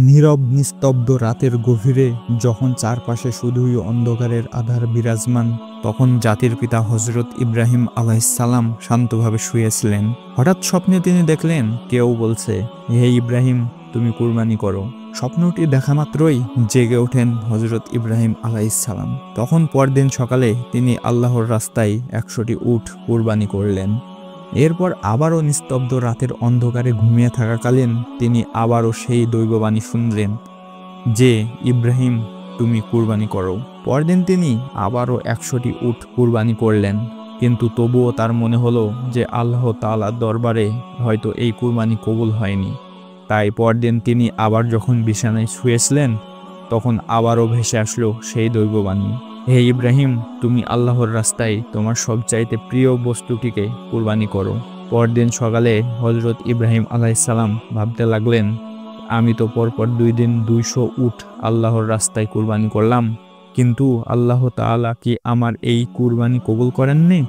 নীরব নিস্তব্ধ রাতের গভীরে যখন চারপাশে শুধুই অন্ধকারের আধার বিরাজমান, তখন জাতির পিতা হযরত ইব্রাহিম আলাইহিসসালাম শান্তভাবে শুয়েছিলেন। হঠাৎ স্বপ্নে তিনি দেখলেন কেউ বলছে, হে ইব্রাহিম, তুমি কুরবানি করো। স্বপ্নটি দেখা মাত্রই জেগে ওঠেন হযরত ইব্রাহিম আলাইহিসসালাম। তখন পরদিন সকালে তিনি আল্লাহর রাস্তায় ১০০টি উট কুরবানি করলেন। এরপর আবারও নিস্তব্ধ রাতের অন্ধকারে ঘুমিয়ে থাকাকালীন তিনি আবারও সেই দৈববাণী শুনলেন যে, ইব্রাহিম, তুমি কুরবানি করো। পরদিন তিনি আবারও ১০০টি উট কুরবানি করলেন, কিন্তু তবুও তার মনে হলো যে আল্লাহ তাআলার দরবারে হয়তো এই কুরবানি কবুল হয়নি। তাই পরদিন তিনি আবার যখন বিছানায় শুয়েছিলেন, তখন আবারও ভেসে আসলো সেই দৈববাণী, হে ইব্রাহিম, তুমি আল্লাহর রাস্তায় তোমার সবচাইতে প্রিয় বস্তুটিকে কুরবানি করো। পরদিন সকালে হযরত ইব্রাহিম আলাইহিসসালাম ভাবতে লাগলেন, আমি তো পরপর ২ দিন ২০০ উট আল্লাহর রাস্তায় কুরবানি করলাম, কিন্তু আল্লাহ তাআলা কি আমার এই কুরবানি কবুল করেননি?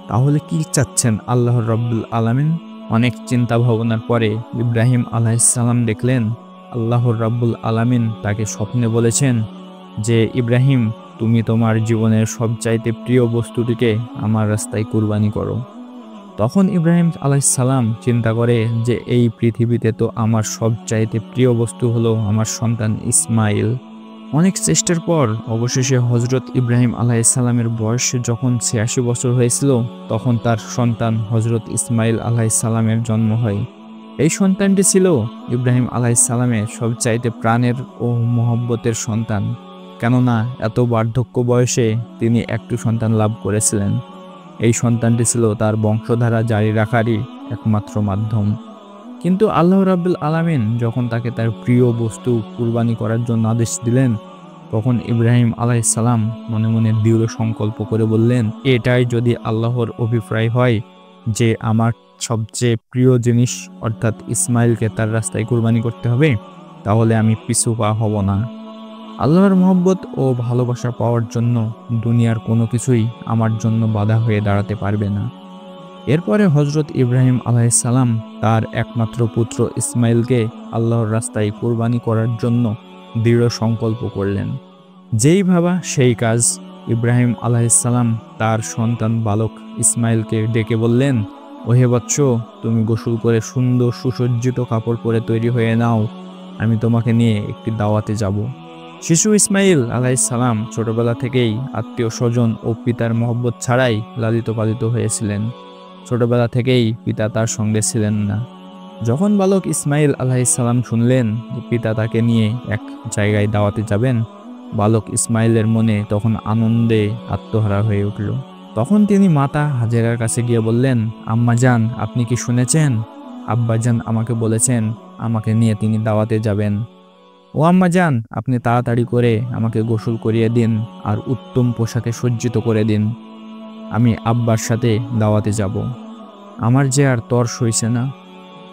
তাহলে কি চাচ্ছেন আল্লাহ রাব্বুল আলামিন? অনেক চিন্তা ভাবনার পরে ইব্রাহিম আলাইহিসসালাম দেখলেন আল্লাহর রাব্বুল আলামিন তাকে স্বপ্নে বলেছেন যে, ইব্রাহিম, তুমি তোমার জীবনের সবচাইতে প্রিয় বস্তুটিকে আমার রাস্তায় কুরবানি করো। তখন ইব্রাহিম আলাইহিসসালাম চিন্তা করে যে এই পৃথিবীতে তো আমার সবচাইতে প্রিয় বস্তু হলো আমার সন্তান ইসমাইল। অনেক চেষ্টার পর অবশেষে হযরত ইব্রাহিম আলাইহিসসালামের বয়স যখন ৮৬ বছর হয়েছিল, তখন তার সন্তান হযরত ইসমাইল আলাইহিসসালামের জন্ম হয়। এই সন্তানটি ছিল ইব্রাহিম আলাইহিসসালামের সবচাইতে প্রাণের ও মহব্বতের সন্তান, কেননা এত বার্ধক্য বয়সে তিনি একটি সন্তান লাভ করেছিলেন। এই সন্তানটি ছিল তার বংশধারা জারি রাখারই একমাত্র মাধ্যম। কিন্তু আল্লাহ রাব্বুল আলামিন যখন তাকে তার প্রিয় বস্তু কুরবানি করার জন্য আদেশ দিলেন, তখন ইব্রাহিম আলাইহিসসালাম মনে মনে দৃঢ় সংকল্প করে বললেন, এটাই যদি আল্লাহর অভিপ্রায় হয় যে আমার সবচেয়ে প্রিয় জিনিস অর্থাৎ ইসমাইলকে তার রাস্তায় কুরবানি করতে হবে, তাহলে আমি পিছু পা হব না। আল্লাহর মহব্বত ও ভালোবাসা পাওয়ার জন্য দুনিয়ার কোনো কিছুই আমার জন্য বাধা হয়ে দাঁড়াতে পারবে না। এরপরে হযরত ইব্রাহিম আলাইহিসসালাম তার একমাত্র পুত্র ইসমাইলকে আল্লাহর রাস্তায় কুরবানি করার জন্য দৃঢ় সংকল্প করলেন। যেই ভাবা সেই কাজ। ইব্রাহিম আলাইহিসসালাম তার সন্তান বালক ইসমাইলকে ডেকে বললেন, ওহে বৎস, তুমি গোসল করে সুন্দর সুসজ্জিত কাপড় পরে তৈরি হয়ে নাও, আমি তোমাকে নিয়ে একটি দাওয়াতে যাব। শিশু ইসমাইল আলাইহিসসালাম ছোটবেলা থেকেই আত্মীয় স্বজন ও পিতার মহব্বত ছাড়াই লালিত পালিত হয়েছিলেন। ছোটবেলা থেকেই পিতা তার সঙ্গে ছিলেন না। যখন বালক ইসমাইল আলাইহিসসালাম শুনলেন যে পিতা তাকে নিয়ে এক জায়গায় দাওয়াতে যাবেন, বালক ইসমাইলের মনে তখন আনন্দে আত্মহারা হয়ে উঠল। তখন তিনি মাতা হাজেরার কাছে গিয়ে বললেন, আম্মাজান, আপনি কি শুনেছেন? আব্বাজান আমাকে বলেছেন আমাকে নিয়ে তিনি দাওয়াতে যাবেন। ও আম্মাজান, আপনি তাড়াতাড়ি করে আমাকে গোসল করিয়ে দিন আর উত্তম পোশাকে সজ্জিত করে দিন, আমি আব্বার সাথে দাওয়াতে যাব। আমার যে আর তর সইছে না।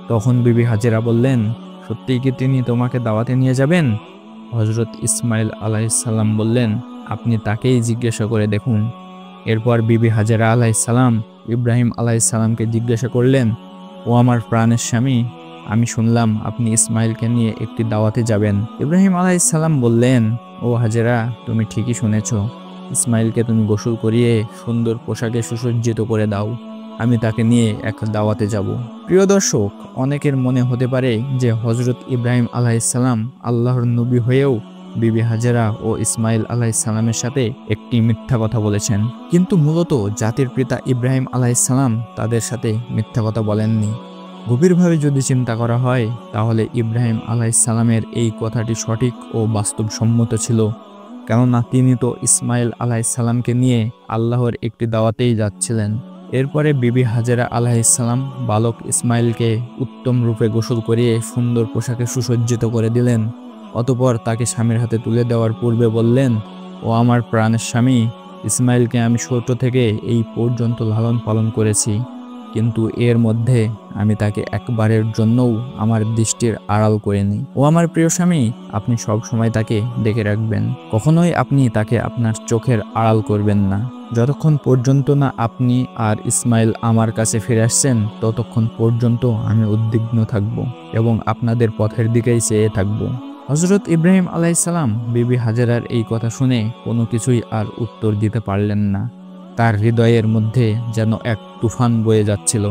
তখন বিবি হাজেরা বললেন, সত্যিই কি তিনি তোমাকে দাওয়াতে নিয়ে যাবেন? হযরত ইসমাইল আলাইহিসসালাম বললেন, আপনি তাকেই জিজ্ঞাসা করে দেখুন। এরপর বিবি হাজেরা আলাইহিসসালাম ইব্রাহিম আলাইহিসসালামকে জিজ্ঞাসা করলেন, ও আমার প্রাণের স্বামী, আমি শুনলাম আপনি ইসমাইলকে নিয়ে একটি দাওয়াতে যাবেন। ইব্রাহিম আলাইহিসসালাম বললেন, ও হাজেরা, তুমি ঠিকই শুনেছ। ইসমাইলকে তুমি গোসল করিয়ে সুন্দর পোশাকে সুসজ্জিত করে দাও, আমি তাকে নিয়ে এক দাওয়াতে যাব। প্রিয় দর্শক, অনেকের মনে হতে পারে যে হযরত ইব্রাহিম আলাইহিসসালাম আল্লাহর নবী হয়েও বিবি হাজেরা ও ইসমাইল আলাইহিসসালামের সাথে একটি মিথ্যা কথা বলেছেন। কিন্তু মূলত জাতির পিতা ইব্রাহিম আলাইহিসসালাম তাদের সাথে মিথ্যা কথা বলেননি। গভীরভাবে যদি চিন্তা করা হয়, তাহলে ইব্রাহিম আলাইহিসসালামের এই কথাটি সঠিক ও বাস্তবসম্মত ছিল, কেননা তিনি তো ইসমাইল আলাইহিসসালামকে নিয়ে আল্লাহর একটি দাওয়াতেই যাচ্ছিলেন। এরপরে বিবি হাজেরা আলাইহিসসালাম বালক ইসমাইলকে উত্তম রূপে গোসল করিয়ে সুন্দর পোশাকে সুসজ্জিত করে দিলেন। অতঃপর তাকে স্বামীর হাতে তুলে দেওয়ার পূর্বে বললেন, ও আমার প্রাণের স্বামী, ইসমাইলকে আমি ছোট থেকে এই পর্যন্ত লালন পালন করেছি, কিন্তু এর মধ্যে আমি তাকে একবারের জন্যও আমার দৃষ্টির আড়াল করিনি। ও আমার প্রিয় স্বামী, আপনি সব সময় তাকে দেখে রাখবেন, কখনোই আপনি তাকে আপনার চোখের আড়াল করবেন না। যতক্ষণ পর্যন্ত না আপনি আর ইসমাইল আমার কাছে ফিরে আসছেন, ততক্ষণ পর্যন্ত আমি উদ্বিগ্ন থাকব এবং আপনাদের পথের দিকেই চেয়ে থাকব। হযরত ইব্রাহিম আলাইহিসসালাম বিবি হাজেরার এই কথা শুনে কোনো কিছুই আর উত্তর দিতে পারলেন না। তার হৃদয়ের মধ্যে যেন এক তুফান বয়ে যাচ্ছিল।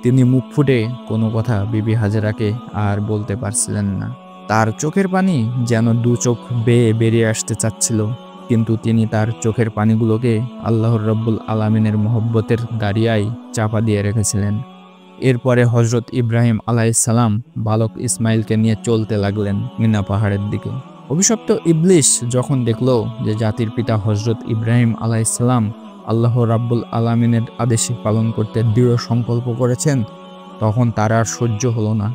তিনি মুখ ফুটে কোনো কথা বিবি হাজেরাকে আর বলতে পারছিলেন না। তার চোখের পানি যেন দু চোখ বেয়ে বেরিয়ে আসতে চাচ্ছিল, কিন্তু তিনি তার চোখের পানিগুলোকে আল্লাহর রব্বুল আলামিনের মহব্বতের দাঁড়িয়ায় চাপা দিয়ে রেখেছিলেন। এরপরে হযরত ইব্রাহিম আলাইহিসসালাম বালক ইসমাইলকে নিয়ে চলতে লাগলেন মিনা পাহাড়ের দিকে। অভিশপ্ত ইবলিস যখন দেখল যে জাতির পিতা হযরত ইব্রাহিম আলাইহিসসালাম আল্লাহ রাব্বুল আলামিনের আদেশ পালন করতে দৃঢ় সংকল্প করেছেন, তখন তার আর সহ্য হলো না।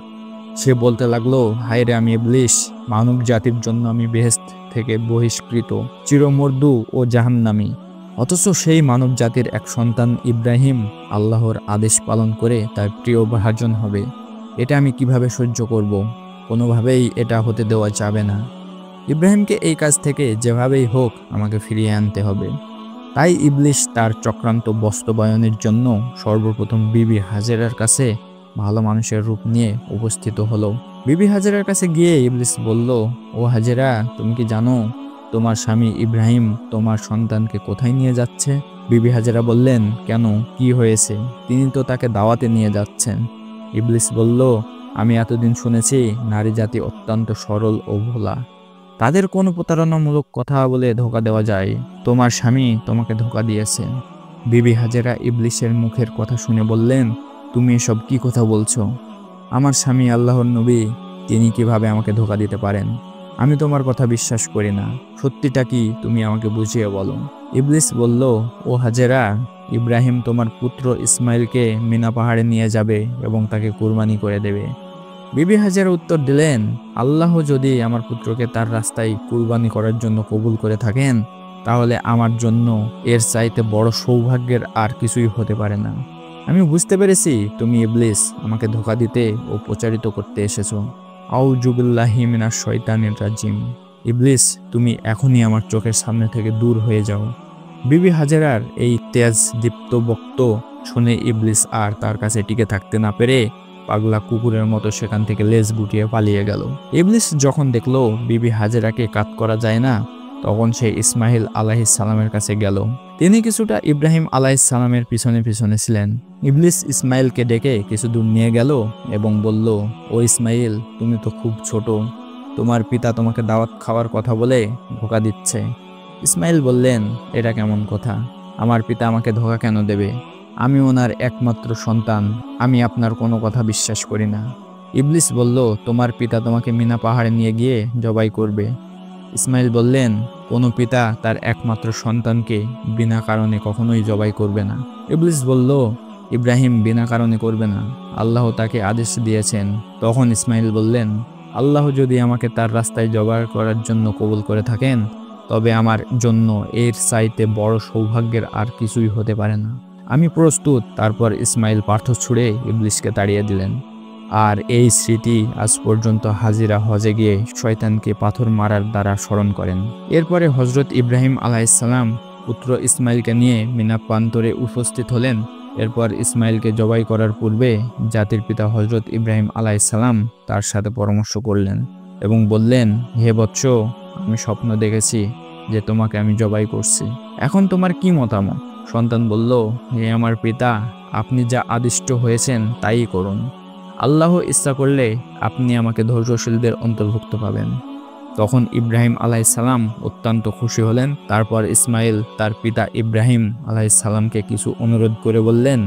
সে বলতে লাগলো, হায় রে আমি ইবলিস, মানব জাতির জন্য আমি বেহেশত থেকে বহিষ্কৃত, চিরমর্দু ও জাহান্নামী। অথচ সেই মানব জাতির এক সন্তান ইব্রাহিম আল্লাহর আদেশ পালন করে তার প্রিয় ভাজন হবে। এটা আমি কিভাবে সহ্য করব? কোনোভাবেই এটা হতে দেওয়া যাবে না। ইব্রাহিমকে এই কাজ থেকে যেভাবেই হোক আমাকে ফিরিয়ে আনতে হবে। তাই ইবলিস তার চক্রান্ত বাস্তবায়নের জন্য সর্বপ্রথম বিবি হাজেরার কাছে ভালো মানুষের রূপ নিয়ে উপস্থিত হলো। বিবি হাজেরার কাছে গিয়ে ইবলিস বলল, ও হাজেরা, তুমি কি জানো তোমার স্বামী ইব্রাহিম তোমার সন্তানকে কোথায় নিয়ে যাচ্ছে? বিবি হাজেরা বললেন, কেন, কি হয়েছে? তিনি তো তাকে দাওয়াতে নিয়ে যাচ্ছেন। ইবলিস বলল, আমি এতদিন শুনেছি নারী জাতি অত্যন্ত সরল ও ভোলা, তাদের কোনো প্রতারণামূলক কথা বলে ধোঁকা দেওয়া যায়। তোমার স্বামী তোমাকে ধোঁকা দিয়েছে। বিবি হাজেরা ইবলিসের মুখের কথা শুনে বললেন, তুমি এসব কি কথা বলছো? আমার স্বামী আল্লাহর নবী, তিনি কিভাবে আমাকে ধোঁকা দিতে পারেন? আমি তোমার কথা বিশ্বাস করি না। সত্যিটা কি, তুমি আমাকে বুঝিয়ে বলো। ইবলিস বলল, ও হাজেরা, ইব্রাহিম তোমার পুত্র ইসমাইলকে মিনা পাহাড়ে নিয়ে যাবে এবং তাকে কুরবানি করে দেবে। বিবি হাজেরা উত্তর দিলেন, আল্লাহ যদি আমার পুত্রকে তার রাস্তায় কুরবানি করার জন্য কবুল করে থাকেন, তাহলে আমার জন্য এর চাইতে বড় সৌভাগ্যের আর কিছুই হতে পারে না। আমি বুঝতে পেরেছি তুমি ইবলিস আমাকে ধোঁকা দিতে ও প্রচারিত করতে এসেছো। আউযু বিল্লাহি মিনাশ শয়তানির রাজিম। ইবলিস, তুমি এখনই আমার চোখের সামনে থেকে দূর হয়ে যাও। বিবি হাজেরার এই তেজ দীপ্ত বক্তব্য শুনে ইবলিস আর তার কাছে টিকে থাকতে না পেরে পাগলা কুকুরের মতো সেখান থেকে লেজ গুটিয়ে পালিয়ে গেল। ইবলিস যখন দেখলো বিবি হাজেরাকে কাত করা যায় না, তখন সে ইসমাইল আলাইহিসসালামের কাছে গেল। তিনি কিছুটা ইব্রাহিম আলাইহিসসালামের পিছনে পিছনে ছিলেন। ইবলিস ইসমাইলকে ডেকে কিছু দূর নিয়ে গেল এবং বলল, ও ইসমাইল, তুমি তো খুব ছোট, তোমার পিতা তোমাকে দাওয়াত খাওয়ার কথা বলে ধোঁকা দিচ্ছে। ইসমাইল বললেন, এটা কেমন কথা? আমার পিতা আমাকে ধোঁকা কেন দেবে? আমি ওনার একমাত্র সন্তান, আমি আপনার কোনো কথা বিশ্বাস করি না। ইবলিস বলল, তোমার পিতা তোমাকে মিনা পাহাড়ে নিয়ে গিয়ে জবাই করবে। ইসমাইল বললেন, কোনো পিতা তার একমাত্র সন্তানকে বিনা কারণে কখনোই জবাই করবে না। ইবলিস বলল, ইব্রাহিম বিনা কারণে করবে না, আল্লাহ তাকে আদেশ দিয়েছেন। তখন ইসমাইল বললেন, আল্লাহ যদি আমাকে তার রাস্তায় জবাই করার জন্য কবুল করে থাকেন, তবে আমার জন্য এর চাইতে বড় সৌভাগ্যের আর কিছুই হতে পারে না। আমি প্রস্তুত। তারপর ইসমাইল পাথর ছুঁড়ে ইবলিসকে তাড়িয়ে দিলেন। আর এই স্মৃতি আজ পর্যন্ত হাজিরা হজে গিয়ে শয়তানকে পাথর মারার দ্বারা স্মরণ করেন। এরপরে হযরত ইব্রাহিম আলাইহিসসালাম পুত্র ইসমাইলকে নিয়ে মিনা প্রান্তরে উপস্থিত হলেন। এরপর ইসমাইলকে জবাই করার পূর্বে জাতির পিতা হযরত ইব্রাহিম আলাইহিসসালাম তার সাথে পরামর্শ করলেন এবং বললেন, হে বৎস, আমি স্বপ্ন দেখেছি যে তোমাকে আমি জবাই করছি। এখন তোমার কি মতামত? সন্তান বলল, হে আমার পিতা, আপনি যা আদিষ্ট হয়েছেন তাই করুন। আল্লাহ ইচ্ছা করলে আপনি আমাকে ধৈর্যশীলদের অন্তর্ভুক্ত পাবেন। তখন ইব্রাহিম আলাইহিসসালাম অত্যন্ত খুশি হলেন। তারপর ইসমাইল তার পিতা ইব্রাহিম আলাইহিসসালামকে কিছু অনুরোধ করে বললেন,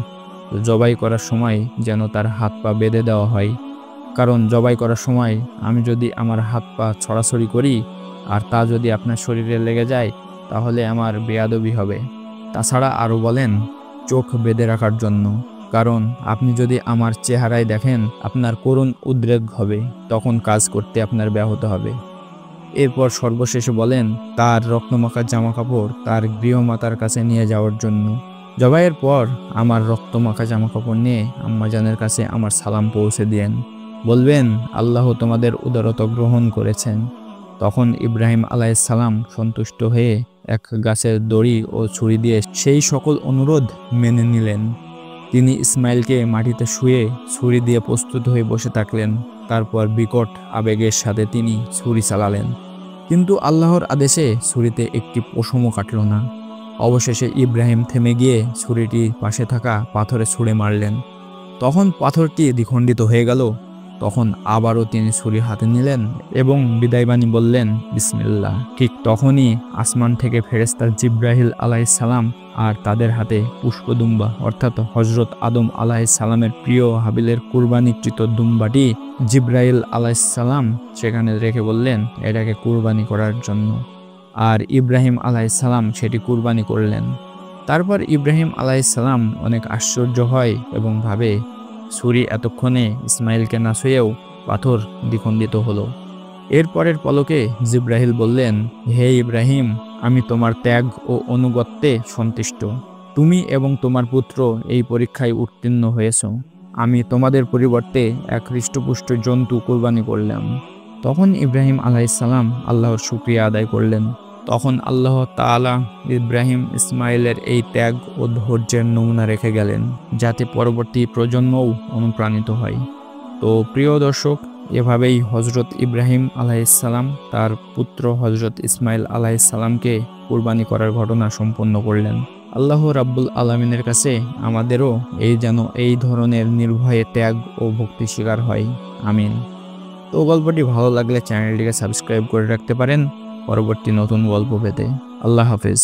জবাই করার সময় যেন তার হাত পা বেঁধে দেওয়া হয়, কারণ জবাই করার সময় আমি যদি আমার হাত পা ছড়াছড়ি করি আর তা যদি আপনার শরীরে লেগে যায়, তাহলে আমার বেয়াদবি হবে। তাছাড়া আরও বলেন, চোখ বেঁধে রাখার জন্য, কারণ আপনি যদি আমার চেহারায় দেখেন আপনার করুণ উদ্রেক হবে, তখন কাজ করতে আপনার ব্যাহত হবে। এরপর সর্বশেষে বলেন, তার রক্তমাখা জামাকাপড় তার গৃহমাতার কাছে নিয়ে যাওয়ার জন্য। জবাইয়ের পর আমার রক্তমাখা জামাকাপড় নিয়ে আম্মাজানের কাছে আমার সালাম পৌঁছে দিয়েন, বলবেন, আল্লাহ তোমাদের উদারতা গ্রহণ করেছেন। তখন ইব্রাহিম আলাইহিসসালাম সন্তুষ্ট হয়ে এক গাছের দড়ি ও ছুরি দিয়ে সেই সকল অনুরোধ মেনে নিলেন। তিনি ইসমাইলকে মাটিতে শুয়ে ছুরি দিয়ে প্রস্তুত হয়ে বসে থাকলেন। তারপর বিকট আবেগের সাথে তিনি ছুরি চালালেন, কিন্তু আল্লাহর আদেশে ছুরিতে একটি পশমও কাটল না। অবশেষে ইব্রাহিম থেমে গিয়ে ছুরিটি পাশে থাকা পাথরে ছুঁড়ে মারলেন। তখন পাথরটি দ্বিখণ্ডিত হয়ে গেল। তখন আবারও তিনি ছুরি হাতে নিলেন এবং বিদায়বাণী বললেন, বিসমিল্লাহ। ঠিক তখনই আসমান থেকে ফেরেশতা জিব্রাহিল আলাইহিসসালাম আর তাদের হাতে পুষ্পদুম্বা অর্থাৎ হজরত আদম আলাইহিসসালামের প্রিয় হাবিলের কুরবানিকৃত দুম্বাটি জিব্রাইল আলাইহিসসালাম সেখানে রেখে বললেন, এটাকে কুরবানি করার জন্য। আর ইব্রাহিম আলাইহিসসালাম সেটি কুরবানি করলেন। তারপর ইব্রাহিম আলাইহিসসালাম অনেক আশ্চর্য হয় এবং ভাবে, ছুরি এতক্ষণে ইসমাইলকে না ছুঁয়েও পাথর দ্বিখণ্ডিত হলো। এরপরের পলকে জিব্রাহিল বললেন, হে ইব্রাহিম, আমি তোমার ত্যাগ ও অনুগত্যে সন্তুষ্ট। তুমি এবং তোমার পুত্র এই পরীক্ষায় উত্তীর্ণ হয়েছ। আমি তোমাদের পরিবর্তে এক হৃষ্টপুষ্ট জন্তু কুরবানি করলাম। তখন ইব্রাহিম আলাইহিসসালাম আল্লাহর শুকরিয়া আদায় করলেন। তখন আল্লাহ তাআলা ইব্রাহিম ইসমাইলের এই ত্যাগ ও ধৈর্যের নমুনা রেখে গেলেন, যাতে পরবর্তী প্রজন্মও অনুপ্রাণিত হয়। তো প্রিয় দর্শক, এভাবেই হজরত ইব্রাহিম আলাইহিসসালাম তার পুত্র হজরত ইসমাইল আলাইহিসসালামকে কুরবানি করার ঘটনা সম্পন্ন করলেন। আল্লাহ রাব্বুল আলামিনের কাছে আমাদেরও এই ধরনের নির্ভয়ে ত্যাগ ও ভক্তি স্বীকার হয়। আমিন। তো গল্পটি ভালো লাগলে চ্যানেলটিকে সাবস্ক্রাইব করে রাখতে পারেন পরবর্তী নতুন গল্প পেতে। আল্লাহ হাফেজ।